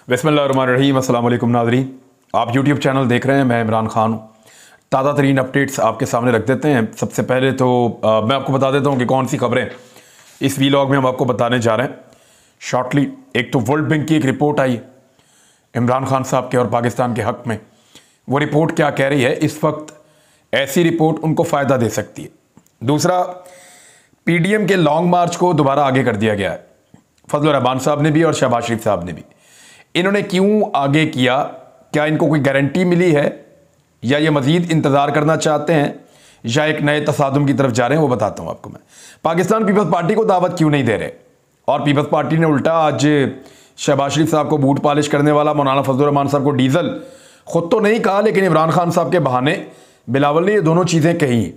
बिस्मिल्लाहिर्रहमानिर्रहीम। अस्सलाम वालेकुम नाज़रीन, आप यूट्यूब चैनल देख रहे हैं। मैं इमरान खान हूँ। ताज़ा तरीन अपडेट्स आपके सामने रख देते हैं। सबसे पहले तो मैं आपको बता देता हूँ कि कौन सी खबरें इस वीलॉग में हम आपको बताने जा रहे हैं शॉर्टली। एक तो वर्ल्ड बैंक की एक रिपोर्ट आई इमरान खान साहब के और पाकिस्तान के हक़ में। वो रिपोर्ट क्या कह रही है, इस वक्त ऐसी रिपोर्ट उनको फ़ायदा दे सकती है। दूसरा, PDM के लॉन्ग मार्च को दोबारा आगे कर दिया गया है। फजल रहमान साहब ने भी और शहबाज शरीफ साहब ने भी। इन्होंने क्यों आगे किया? क्या इनको कोई गारंटी मिली है या ये मज़ीद इंतज़ार करना चाहते हैं या एक नए तसादुम की तरफ जा रहे हैं? वो बताता हूँ आपको मैं। पाकिस्तान पीपल्स पार्टी को दावत क्यों नहीं दे रहे? और पीपल्स पार्टी ने उल्टा आज शहबाज शरीफ साहब को बूट पॉलिश करने वाला मौलाना फजल रहमान साहब को डीजल, खुद तो नहीं कहा लेकिन इमरान खान साहब के बहाने बिलावल ने ये दोनों चीज़ें कही।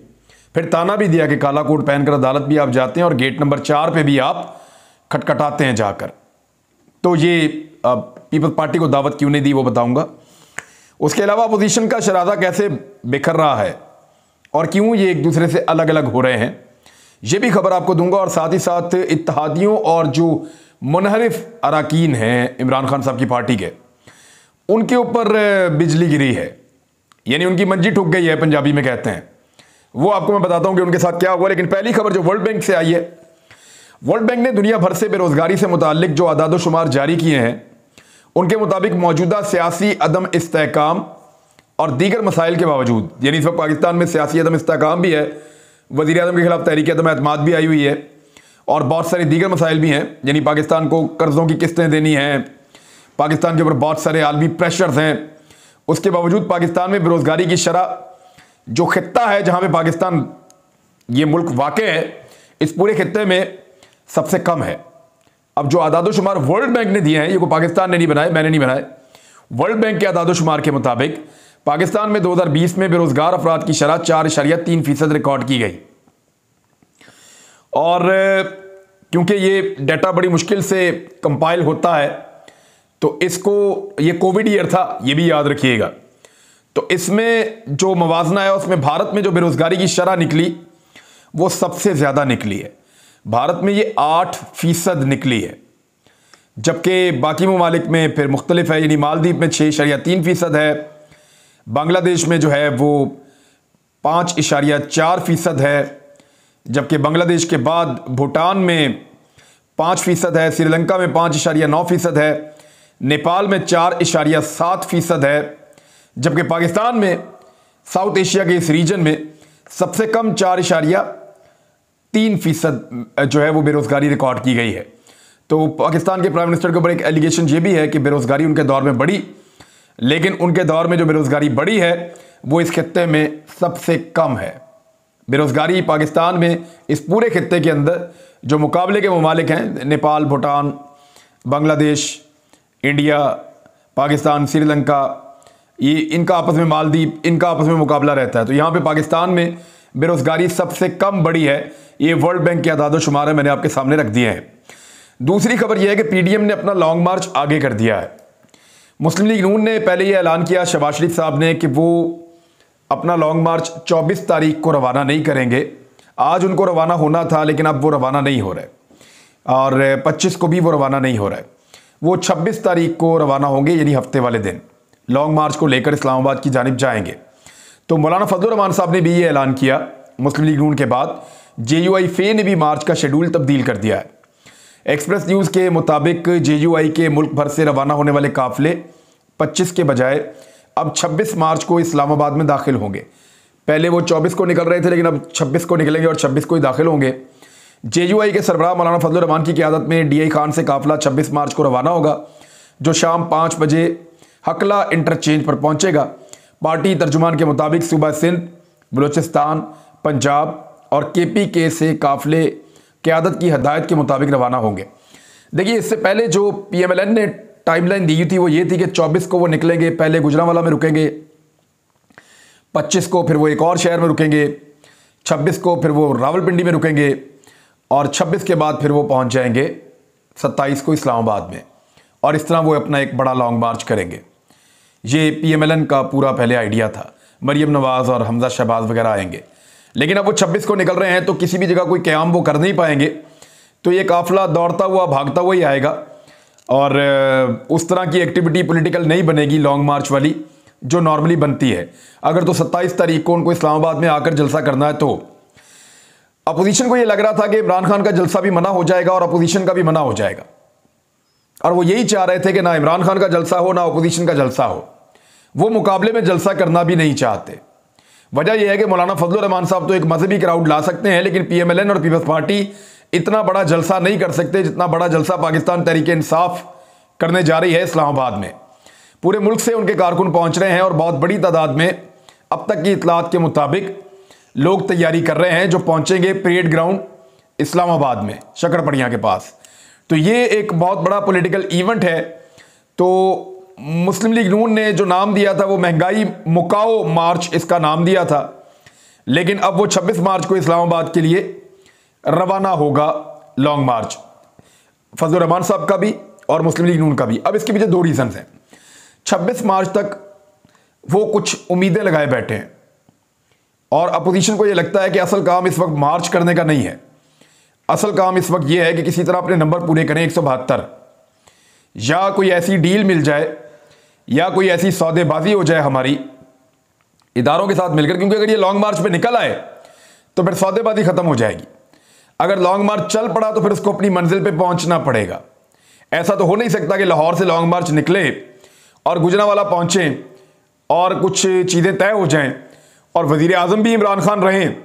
फिर ताना भी दिया कि काला कोट पहनकर अदालत भी आप जाते हैं और गेट नंबर 4 पे भी आप खटखटाते हैं जाकर। तो ये पीपल्स पार्टी को दावत क्यों नहीं दी वो बताऊंगा। उसके अलावा अपोजिशन का शराजा कैसे बिखर रहा है और क्यों ये एक दूसरे से अलग अलग हो रहे हैं, ये भी खबर आपको दूंगा। और साथ ही साथ इत्तेहादियों और जो मुनहरिफ अराकीन हैं इमरान खान साहब की पार्टी के, उनके ऊपर बिजली गिरी है, यानी उनकी मंजी ठुक गई है, पंजाबी में कहते हैं। वो आपको मैं बताता हूं कि उनके साथ क्या हुआ। लेकिन पहली खबर जो वर्ल्ड बैंक से आई है, वर्ल्ड बैंक ने दुनिया भर से बेरोजगारी से मुताल्लिक जो आदाद शुमार जारी किए हैं, उनके मुताबिक मौजूदा सियासी अदम इस्तेहकाम और दीगर मसाइल के बावजूद, यानी इस वक्त पाकिस्तान में सियासी अदम इस्तेहकाम भी है, वज़ीर आज़म के खिलाफ तहरीक अदम एतमाद भी आई हुई है और बहुत सारे दीगर मसाइल भी हैं, यानी पाकिस्तान को कर्ज़ों की किस्तें देनी हैं, पाकिस्तान के ऊपर बहुत सारे आलमी प्रेशर्स हैं। उसके बावजूद पाकिस्तान में बेरोजगारी की शरह, जो खित्ता है जहाँ पर पाकिस्तान ये मुल्क वाक़ है, इस पूरे खित्ते में सबसे कम है। अब जो आदादो शुमार वर्ल्ड बैंक ने दिए हैं, ये को पाकिस्तान ने नहीं बनाए, मैंने नहीं बनाए, वर्ल्ड बैंक के आदादो शुमार के मुताबिक पाकिस्तान में 2020 में बेरोजगार अफराद की शरह 4.3% रिकॉर्ड की गई। और क्योंकि ये डाटा बड़ी मुश्किल से कंपाइल होता है, तो इसको, ये कोविड ईयर था, ये भी याद रखिएगा। तो इसमें जो मवाजना है उसमें भारत में जो बेरोजगारी की शरह निकली वो सबसे ज़्यादा निकली है। भारत में ये 8% निकली है, जबकि बाकी ममालिक में फिर मुख्तलिफ है, यानी मालदीव में 6.3% है, बांग्लादेश में जो है वो 5.4% है, जबकि बांग्लादेश के बाद भूटान में 5% है, श्रीलंका में 5.9% है, नेपाल में 4.7% है, जबकि पाकिस्तान में साउथ एशिया के इस रीजन में सबसे कम 4.3% जो है वो बेरोजगारी रिकॉर्ड की गई है। तो पाकिस्तान के प्राइम मिनिस्टर के ऊपर एक एलिगेशन ये भी है कि बेरोजगारी उनके दौर में बढ़ी, लेकिन उनके दौर में जो बेरोजगारी बढ़ी है वो इस खित्ते में सबसे कम है। बेरोजगारी पाकिस्तान में इस पूरे खित्ते के अंदर जो मुकाबले के ममालिक हैं, नेपाल, भूटान, बांग्लादेश, इंडिया, पाकिस्तान, श्रीलंका, ये इनका आपस में, मालदीव, इनका आपस में मुकाबला रहता है। तो यहाँ पे पाकिस्तान में बेरोजगारी सबसे कम बढ़ी है। ये वर्ल्ड बैंक के आदाद शुमार है, मैंने आपके सामने रख दिए हैं। दूसरी खबर यह है कि PDM ने अपना लॉन्ग मार्च आगे कर दिया है। मुस्लिम लीग नून ने पहले ये ऐलान किया, शहबाज शरीफ साहब ने, कि वो अपना लॉन्ग मार्च 24 तारीख को रवाना नहीं करेंगे। आज उनको रवाना होना था लेकिन अब वो रवाना नहीं हो रहे और 25 को भी वो रवाना नहीं हो रहा है। वो 26 तारीख को रवाना होंगे, यानी हफ्ते वाले दिन लॉन्ग मार्च को लेकर इस्लामाबाद की जानिब जाएंगे। तो मौलाना फजल रहमान साहब ने भी ये ऐलान किया मुस्लिम लीग नून के बाद। JUI ने भी मार्च का शेड्यूल तब्दील कर दिया है। एक्सप्रेस न्यूज़ के मुताबिक JUI के मुल्क भर से रवाना होने वाले काफिले 25 के बजाय अब 26 मार्च को इस्लामाबाद में दाखिल होंगे। पहले वो 24 को निकल रहे थे लेकिन अब 26 को निकलेंगे और 26 को ही दाखिल होंगे। JUI के सरबराह मौलाना फजल रहमान की क़यादत में DI खान से काफिला 26 मार्च को रवाना होगा, जो शाम 5 बजे हकला इंटरचेंज पर पहुंचेगा। पार्टी तर्जुमान के मुताबिक सूबा सिंध, बलूचिस्तान, पंजाब और KPK से काफिले क़यादत की हदायत के मुताबिक रवाना होंगे। देखिए, इससे पहले जो PMLN ने टाइमलाइन दी थी वो ये थी कि 24 को वो निकलेंगे, पहले गुजरांवाला में रुकेंगे, 25 को फिर वो एक और शहर में रुकेंगे, 26 को फिर वो रावलपिंडी में रुकेंगे और 26 के बाद फिर वो पहुंच जाएंगे 27 को इस्लामाबाद में। और इस तरह वो अपना एक बड़ा लॉन्ग मार्च करेंगे। ये PMLN का पूरा पहले आइडिया था। मरियम नवाज़ और हमजा शहबाज वगैरह आएंगे, लेकिन अब वो 26 को निकल रहे हैं तो किसी भी जगह कोई क़याम वो कर नहीं पाएंगे। तो ये काफिला दौड़ता हुआ, भागता हुआ ही आएगा और उस तरह की एक्टिविटी पॉलिटिकल नहीं बनेगी लॉन्ग मार्च वाली जो नॉर्मली बनती है। अगर तो 27 तारीख को उनको इस्लामाबाद में आकर जलसा करना है, तो अपोजिशन को यह लग रहा था कि इमरान खान का जलसा भी मना हो जाएगा और अपोजिशन का भी मना हो जाएगा, और वो यही चाह रहे थे कि ना इमरान खान का जलसा हो ना अपोजिशन का जलसा हो। वो मुकाबले में जलसा करना भी नहीं चाहते। वजह यह है कि मौलाना फजलुर रहमान साहब तो एक मजहबी क्राउड ला सकते हैं, लेकिन PMLN और पीपल्स पार्टी इतना बड़ा जलसा नहीं कर सकते जितना बड़ा जलसा पाकिस्तान तहरीक इंसाफ करने जा रही है इस्लामाबाद में। पूरे मुल्क से उनके कारकुन पहुंच रहे हैं और बहुत बड़ी तादाद में अब तक की इतलात के मुताबिक लोग तैयारी कर रहे हैं जो पहुंचेंगे परेड ग्राउंड इस्लामाबाद में शक्करपड़िया के पास। तो ये एक बहुत बड़ा पॉलिटिकल इवेंट है। तो मुस्लिम लीग नून ने जो नाम दिया था वो महंगाई मुकाओ मार्च इसका नाम दिया था, लेकिन अब वो 26 मार्च को इस्लामाबाद के लिए रवाना होगा लॉन्ग मार्च, फजलुर रहमान साहब का भी और मुस्लिम लीग नून का भी। अब इसके पीछे दो रीजंस हैं। 26 मार्च तक वो कुछ उम्मीदें लगाए बैठे हैं और अपोजिशन को यह लगता है कि असल काम इस वक्त मार्च करने का नहीं है। असल काम इस वक्त यह है कि किसी तरह अपने नंबर पूरे करें 172, या कोई ऐसी डील मिल जाए या कोई ऐसी सौदेबाजी हो जाए हमारी इदारों के साथ मिलकर, क्योंकि अगर ये लॉन्ग मार्च पे निकल आए तो फिर सौदेबाजी खत्म हो जाएगी। अगर लॉन्ग मार्च चल पड़ा तो फिर उसको अपनी मंजिल पे पहुंचना पड़ेगा। ऐसा तो हो नहीं सकता कि लाहौर से लॉन्ग मार्च निकले और गुजरांवाला पहुंचे और कुछ चीजें तय हो जाएं और वजीर आजम भी इमरान खान रहें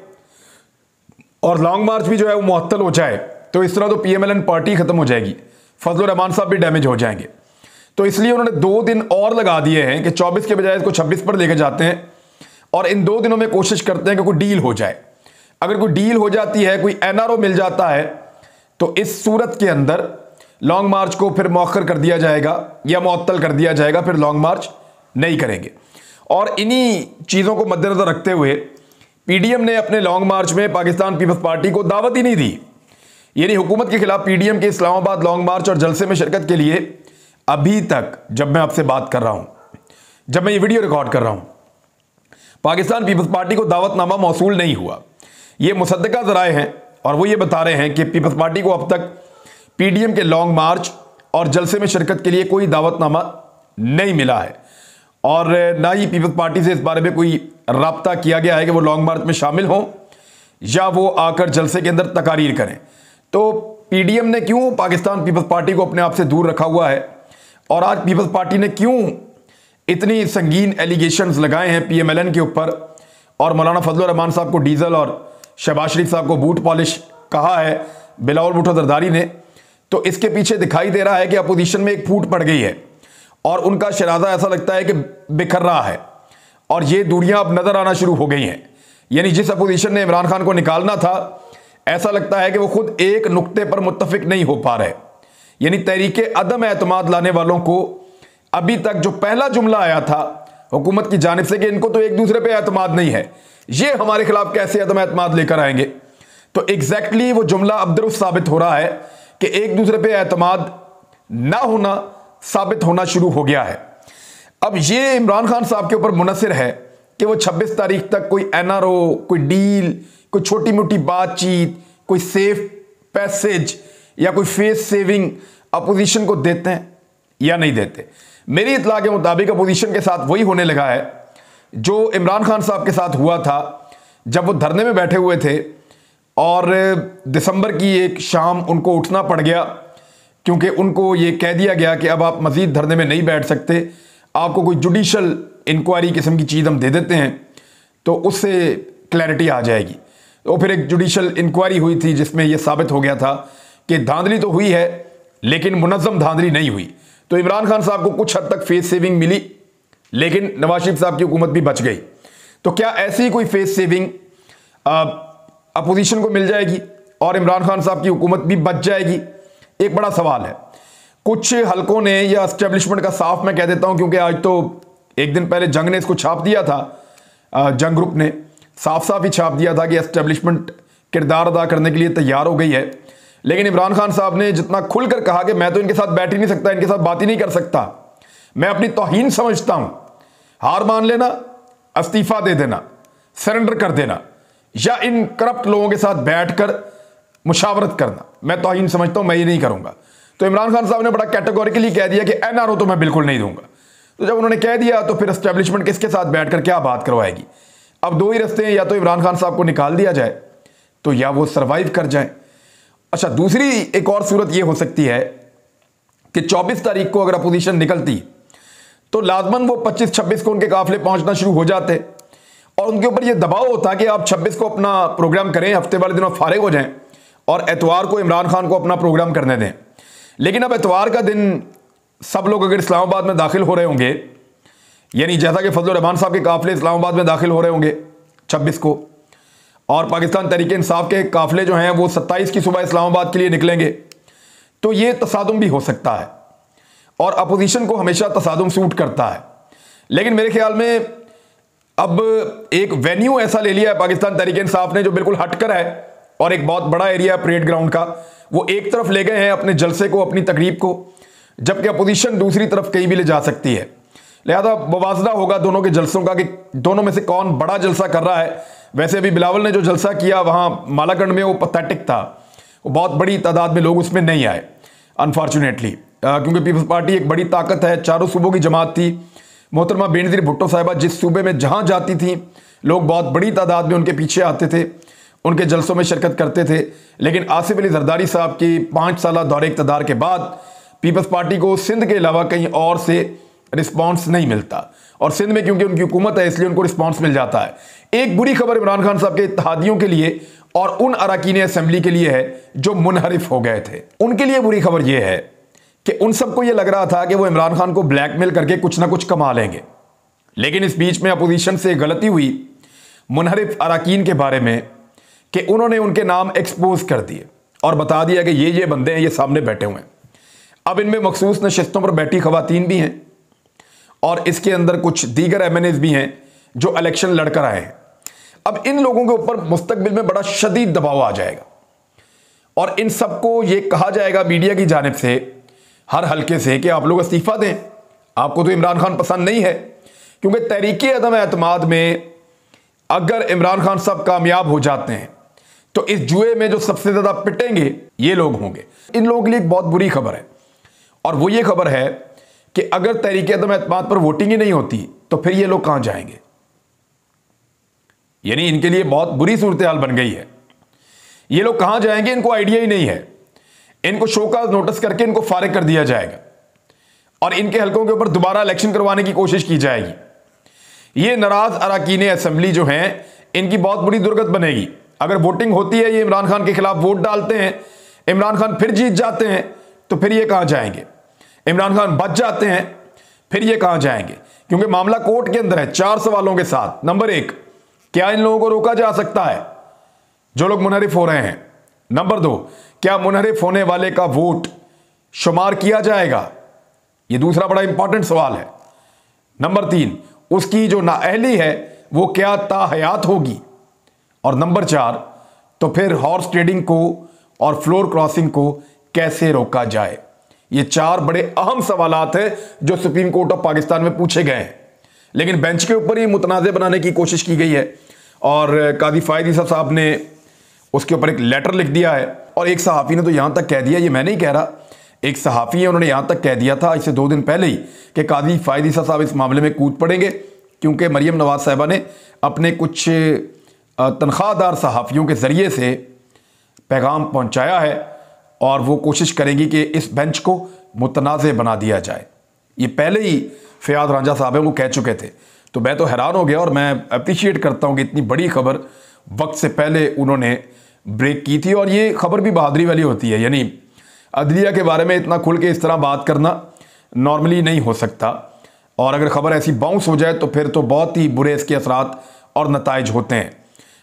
और लॉन्ग मार्च भी जो है वो मुअत्तल हो जाए। तो इस तरह तो PMLN पार्टी खत्म हो जाएगी, फजलुर रहमान साहब भी डैमेज हो जाएंगे। तो इसलिए उन्होंने 2 दिन और लगा दिए हैं कि 24 के बजाय इसको 26 पर लेकर जाते हैं और इन 2 दिनों में कोशिश करते हैं कि कोई डील हो जाए। अगर कोई डील हो जाती है, कोई NRO मिल जाता है, तो इस सूरत के अंदर लॉन्ग मार्च को फिर मौखर कर दिया जाएगा या मुअत्तल कर दिया जाएगा, फिर लॉन्ग मार्च नहीं करेंगे। और इन्हीं चीज़ों को मद्देनजर रखते हुए PDM ने अपने लॉन्ग मार्च में पाकिस्तान पीपल्स पार्टी को दावत ही नहीं दी। यानी हुकूमत के खिलाफ PDM के इस्लामाबाद लॉन्ग मार्च और जलसे में शिरकत के लिए अभी तक जब मैं आपसे बात कर रहा हूं, जब मैं ये वीडियो रिकॉर्ड कर रहा हूं, पाकिस्तान पीपल्स पार्टी को दावतनामा मौसूल नहीं हुआ। ये मुसद्दका ज़राए हैं और वो ये बता रहे हैं कि पीपल्स पार्टी को अब तक PDM के लॉन्ग मार्च और जलसे में शिरकत के लिए कोई दावतनामा नहीं मिला है और ना ही पीपल्स पार्टी से इस बारे में कोई राब्ता किया गया है कि वो लॉन्ग मार्च में शामिल हों या वो आकर जलसे के अंदर तकारीर करें। तो PDM ने क्यों पाकिस्तान पीपल्स पार्टी को अपने आप से दूर रखा हुआ है और आज पीपल्स पार्टी ने क्यों इतनी संगीन एलिगेशंस लगाए हैं PMLN के ऊपर और मौलाना फजलुर रहमान साहब को डीजल और शहबाज शरीफ साहब को बूट पॉलिश कहा है बिलावल भुट्टो जरदारी ने, तो इसके पीछे दिखाई दे रहा है कि अपोजिशन में एक फूट पड़ गई है और उनका शराजा ऐसा लगता है कि बिखर रहा है और ये दूरियां अब नजर आना शुरू हो गई हैं। यानी जिस अपोजिशन ने इमरान खान को निकालना था, ऐसा लगता है कि वो खुद एक नुक्ते पर मुत्तफिक नहीं हो पा रहे। यानी तहरीके अदम एतमाद लाने वालों को अभी तक जो पहला जुमला आया था हुकूमत की जानिब से कि इनको तो एक दूसरे पे एतमाद नहीं है, ये हमारे खिलाफ कैसे अदम एतमाद लेकर आएंगे, तो एग्जैक्टली वो जुमला अब दुरुस्त साबित हो रहा है कि एक दूसरे पे एतमाद ना होना साबित होना शुरू हो गया है। अब ये इमरान खान साहब के ऊपर मुनसिर है कि वो 26 तारीख तक कोई NRO, कोई डील, कोई छोटी मोटी बातचीत, कोई सेफ पैसेज या कोई फेस सेविंग अपोजिशन को देते हैं या नहीं देते। मेरी इतला के मुताबिक अपोजिशन के साथ वही होने लगा है जो इमरान खान साहब के साथ हुआ था जब वो धरने में बैठे हुए थे और दिसंबर की एक शाम उनको उठना पड़ गया क्योंकि उनको ये कह दिया गया कि अब आप मजीद धरने में नहीं बैठ सकते, आपको कोई जुडिशल इंक्वायरी किस्म की चीज़ हम दे देते हैं तो उससे क्लैरिटी आ जाएगी। तो फिर एक जुडिशल इंक्वायरी हुई थी जिसमें यह साबित हो गया था कि धांधली तो हुई है लेकिन मुनज़्ज़म धांधली नहीं हुई। तो इमरान खान साहब को कुछ हद तक फेस सेविंग मिली लेकिन नवाज शरीफ साहब की हुकूमत भी बच गई। तो क्या ऐसी कोई फेस सेविंग अपोजिशन को मिल जाएगी और इमरान खान साहब की हुकूमत भी बच जाएगी? एक बड़ा सवाल है। कुछ हलकों ने या एस्टेब्लिशमेंट का साफ मैं कह देता हूं क्योंकि आज तो एक दिन पहले जंग ने इसको छाप दिया था, जंग ग्रुप ने साफ साफ ही छाप दिया था कि एस्टेब्लिशमेंट किरदार अदा करने के लिए तैयार हो गई है। लेकिन इमरान खान साहब ने जितना खुलकर कहा कि मैं तो इनके साथ बैठ ही नहीं सकता, इनके साथ बात ही नहीं कर सकता, मैं अपनी तौहीन समझता हूं, हार मान लेना, इस्तीफा दे देना, सरेंडर कर देना या इन करप्ट लोगों के साथ बैठकर मुशावरत करना, मैं तौहीन समझता हूं, मैं ये नहीं करूंगा। तो इमरान खान साहब ने बड़ा कैटेगोरिकली कह दिया कि एनआरओ तो मैं बिल्कुल नहीं दूंगा। तो जब उन्होंने कह दिया तो फिर एस्टेब्लिशमेंट किसके साथ बैठकर क्या बात करवाएगी। अब दो ही रास्ते हैं, या तो इमरान खान साहब को निकाल दिया जाए तो या वो सर्वाइव कर जाए। अच्छा, दूसरी एक और सूरत ये हो सकती है कि 24 तारीख को अगर अपोजिशन निकलती तो लाजमन वो 25-26 को उनके काफिले पहुंचना शुरू हो जाते और उनके ऊपर ये दबाव होता कि आप 26 को अपना प्रोग्राम करें, हफ्ते वाले दिनों फारिग हो जाएं और एतवार को इमरान खान को अपना प्रोग्राम करने दें। लेकिन अब एतवार का दिन सब लोग अगर इस्लामाबाद में दाखिल हो रहे होंगे, यानी जैसा कि फजल रहमान साहब के काफिले इस्लामाबाद में दाखिल हो रहे होंगे 26 को, और पाकिस्तान तहरीक इंसाफ के काफिले जो हैं वो 27 की सुबह इस्लामाबाद के लिए निकलेंगे, तो ये तसादुम भी हो सकता है और अपोजिशन को हमेशा तसादुम सूट करता है। लेकिन मेरे ख्याल में अब एक वेन्यू ऐसा ले लिया है पाकिस्तान तहरीक इंसाफ ने जो बिल्कुल हटकर है और एक बहुत बड़ा एरिया है परेड ग्राउंड का, वो एक तरफ ले गए हैं अपने जलसे को, अपनी तकरीब को, जबकि अपोजिशन दूसरी तरफ कहीं भी ले जा सकती है। लिहाजा मुवाजना होगा दोनों के जलसों का कि दोनों में से कौन बड़ा जलसा कर रहा है। वैसे अभी बिलावल ने जो जलसा किया वहां मालाकंड में वो पैथेटिक था, वो बहुत बड़ी तादाद में लोग उसमें नहीं आए अनफॉर्चुनेटली, क्योंकि पीपल्स पार्टी एक बड़ी ताकत है, चारों सूबों की जमात थी। मोहतरमा बेनज़ीर भुट्टो साहिबा जिस सूबे में जहां जाती थी लोग बहुत बड़ी तादाद में उनके पीछे आते थे, उनके जलसों में शिरकत करते थे। लेकिन आसिफ अली जरदारी साहब की 5 साल दौरे इक़्तिदार के बाद पीपल्स पार्टी को सिंध के अलावा कहीं और से रिस्पांस नहीं मिलता, और सिंध में क्योंकि उनकी हुकूमत है इसलिए उनको रिस्पांस मिल जाता है। एक बुरी खबर इमरान खान साहब के इत्तेहादियों के लिए और उन अरकान असेंबली के लिए है जो मुनहरिफ हो गए थे। उनके लिए बुरी खबर यह है कि उन सबको यह लग रहा था कि वो इमरान खान को ब्लैकमेल करके कुछ ना कुछ कमा लेंगे, लेकिन इस बीच में अपोजिशन से गलती हुई मुनहरिफ अरकान के बारे में कि उन्होंने उनके नाम एक्सपोज कर दिए और बता दिया कि ये बंदे हैं, ये सामने बैठे हुए हैं। अब इनमें मखसूस नशिस्तों पर बैठी खवातीन भी हैं और इसके अंदर कुछ दीगर एमएनएस भी हैं जो इलेक्शन लड़कर आए हैं। अब इन लोगों के ऊपर मुस्तकबिल में बड़ा शदीद दबाव आ जाएगा और इन सबको ये कहा जाएगा मीडिया की जानिब से हर हल्के से कि आप लोग इस्तीफा दें, आपको तो इमरान खान पसंद नहीं है। क्योंकि तहरीक अदम एतमाद में अगर इमरान खान साहब कामयाब हो जाते हैं तो इस जुए में जो सबसे ज्यादा पिटेंगे ये लोग होंगे। इन लोगों के लिए एक बहुत बुरी खबर है, और वो ये खबर है कि अगर तहरीक अदम एतमाद पर वोटिंग ही नहीं होती तो फिर ये लोग कहां जाएंगे। यानी इनके लिए बहुत बुरी सूरत हाल बन गई है। ये लोग कहां जाएंगे इनको आइडिया ही नहीं है। इनको शोकाज नोटिस करके इनको फारिग कर दिया जाएगा और इनके हलकों के ऊपर दोबारा इलेक्शन करवाने की कोशिश की जाएगी। ये नाराज अरकान असेंबली जो हैं इनकी बहुत बुरी दुर्गत बनेगी। अगर वोटिंग होती है, ये इमरान खान के खिलाफ वोट डालते हैं, इमरान खान फिर जीत जाते हैं, तो फिर ये कहां जाएंगे। इमरान खान बच जाते हैं, फिर ये कहां जाएंगे। क्योंकि मामला कोर्ट के अंदर है 4 सवालों के साथ। नंबर 1, क्या इन लोगों को रोका जा सकता है जो लोग मुनहरिफ हो रहे हैं। नंबर 2, क्या मुनहरिफ होने वाले का वोट शुमार किया जाएगा, यह दूसरा बड़ा इंपॉर्टेंट सवाल है। नंबर 3, उसकी जो नाअहली है वो क्या ताहयात होगी। और नंबर 4, तो फिर हॉर्स ट्रेडिंग को और फ्लोर क्रॉसिंग को कैसे रोका जाए। ये 4 बड़े अहम सवालात हैं जो सुप्रीम कोर्ट ऑफ पाकिस्तान में पूछे गए हैं, लेकिन बेंच के ऊपर ही मुतनाज़ बनाने की कोशिश की गई है और कादी फायद ईसा साहब ने उसके ऊपर एक लेटर लिख दिया है। और एक सहाफ़ी ने तो यहां तक कह दिया, ये मैं नहीं कह रहा, एक सहाफ़ी है उन्होंने यहां तक कह दिया था इससे 2 दिन पहले ही कि कादी फायद ईसा साहब इस मामले में कूद पड़ेंगे, क्योंकि मरियम नवाज साहिबा ने अपने कुछ तनख्वाहदार सहाफ़ियों के ज़रिए से पैगाम पहुंचाया है और वो कोशिश करेंगी कि इस बेंच को मुतनाज़ बना दिया जाए। ये पहले ही फ़याद रांझा साहब हैं वो कह चुके थे। तो मैं तो हैरान हो गया और मैं अप्रिशिएट करता हूँ कि इतनी बड़ी खबर वक्त से पहले उन्होंने ब्रेक की थी। और ये खबर भी बहादुरी वाली होती है, यानी अदलिया के बारे में इतना खुल के इस तरह बात करना नॉर्मली नहीं हो सकता, और अगर खबर ऐसी बाउंस हो जाए तो फिर तो बहुत ही बुरे इसके असरात और नताइज होते हैं।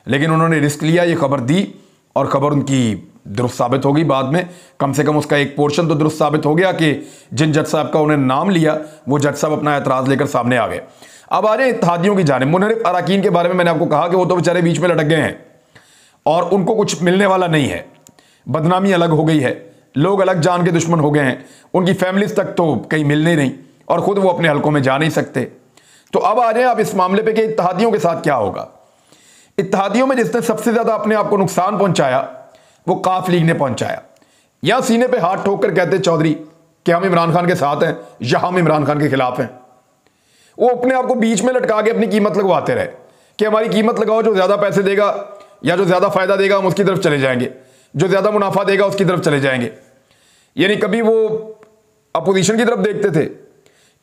लेकिन उन्होंने रिस्क लिया, ये खबर दी और खबर उनकी दुरुस्त साबित होगी बाद में। कम से कम उसका एक पोर्शन तो दुरुस्त साबित हो गया कि जिन जज साहब का उन्होंने नाम लिया वो जज साहब अपना एतराज़ लेकर सामने आ गए। अब आ जाए इत्तेहादियों की जानिब। मुनहरिफ अरकान के बारे में मैंने आपको कहा कि वो तो बेचारे बीच में लटक गए हैं और उनको कुछ मिलने वाला नहीं है, बदनामी अलग हो गई है, लोग अलग जान के दुश्मन हो गए हैं, उनकी फैमिलीज तक तो कहीं मिलने नहीं और ख़ुद वो अपने हलकों में जा नहीं सकते। तो अब आ जाए आप इस मामले पे कि इत्तेहादियों के साथ क्या होगा। इत्तेहादियों में जिसने सबसे ज़्यादा अपने आप को नुकसान पहुंचाया वो काफ लीग ने पहुंचाया। या सीने पे हाथ ठोक कर कहते चौधरी कि हम इमरान खान के साथ हैं या हम इमरान खान के खिलाफ हैं। वो अपने आप को बीच में लटका के अपनी कीमत लगवाते रहे कि हमारी कीमत लगाओ, जो ज़्यादा पैसे देगा या जो ज़्यादा फ़ायदा देगा हम उसकी तरफ चले जाएंगे, जो ज़्यादा मुनाफा देगा उसकी तरफ चले जाएंगे। यानी कभी वो अपोजिशन की तरफ देखते थे,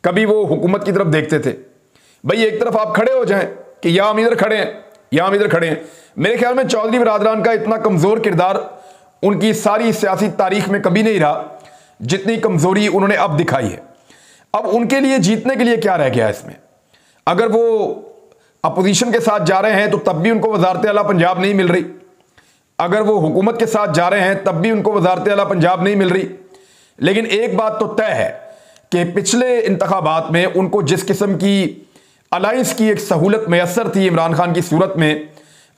कभी वो हुकूमत की तरफ देखते थे। भाई एक तरफ आप खड़े हो जाएं कि या हम इधर खड़े हैं या हम इधर खड़े हैं। मेरे ख्याल में चौधरी बरादरान का इतना कमज़ोर किरदार उनकी सारी सियासी तारीख में कभी नहीं रहा जितनी कमज़ोरी उन्होंने अब दिखाई है। अब उनके लिए जीतने के लिए क्या रह गया इसमें? अगर वो अपोजिशन के साथ जा रहे हैं तो तब भी उनको वजारत आला पंजाब नहीं मिल रही, अगर वो हुकूमत के साथ जा रहे हैं तब भी उनको वजारत आला पंजाब नहीं मिल रही। लेकिन एक बात तो तय है कि पिछले इंतखाबात में उनको जिस किस्म की अलाइंस की एक सहूलत मैसर थी इमरान खान की सूरत में,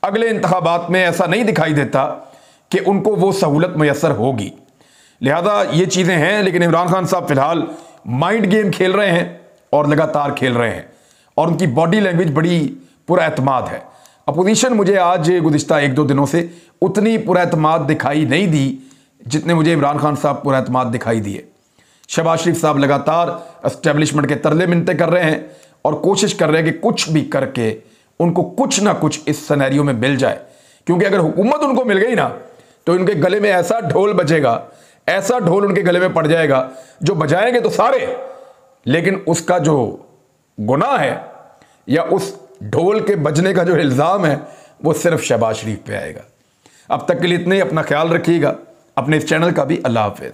अगले इंतखाबात में ऐसा नहीं दिखाई देता कि उनको वो सहूलत मैसर होगी। लिहाजा ये चीज़ें हैं। लेकिन इमरान खान साहब फिलहाल माइंड गेम खेल रहे हैं और लगातार खेल रहे हैं और उनकी बॉडी लैंग्वेज बड़ी पुरएतमाद है। अपोजिशन मुझे आज गुज़िश्ता 1-2 दिनों से उतनी पुरएतमाद दिखाई नहीं दी जितने मुझे इमरान खान साहब पुरएतमाद दिखाई दिए। शहबाज शरीफ साहब लगातार एस्टेब्लिशमेंट के तरले मिन्नतें कर रहे हैं और कोशिश कर रहे हैं कि कुछ भी करके उनको कुछ ना कुछ इस सिनेरियो में मिल जाए, क्योंकि अगर हुकूमत उनको मिल गई ना तो उनके गले में ऐसा ढोल बजेगा, ऐसा ढोल उनके गले में पड़ जाएगा जो बजाएंगे तो सारे, लेकिन उसका जो गुनाह है या उस ढोल के बजने का जो इल्ज़ाम है वो सिर्फ शहबाज शरीफ पे आएगा। अब तक के लिए इतने ही। अपना ख्याल रखिएगा, अपने इस चैनल का भी। अल्लाह हाफिज़।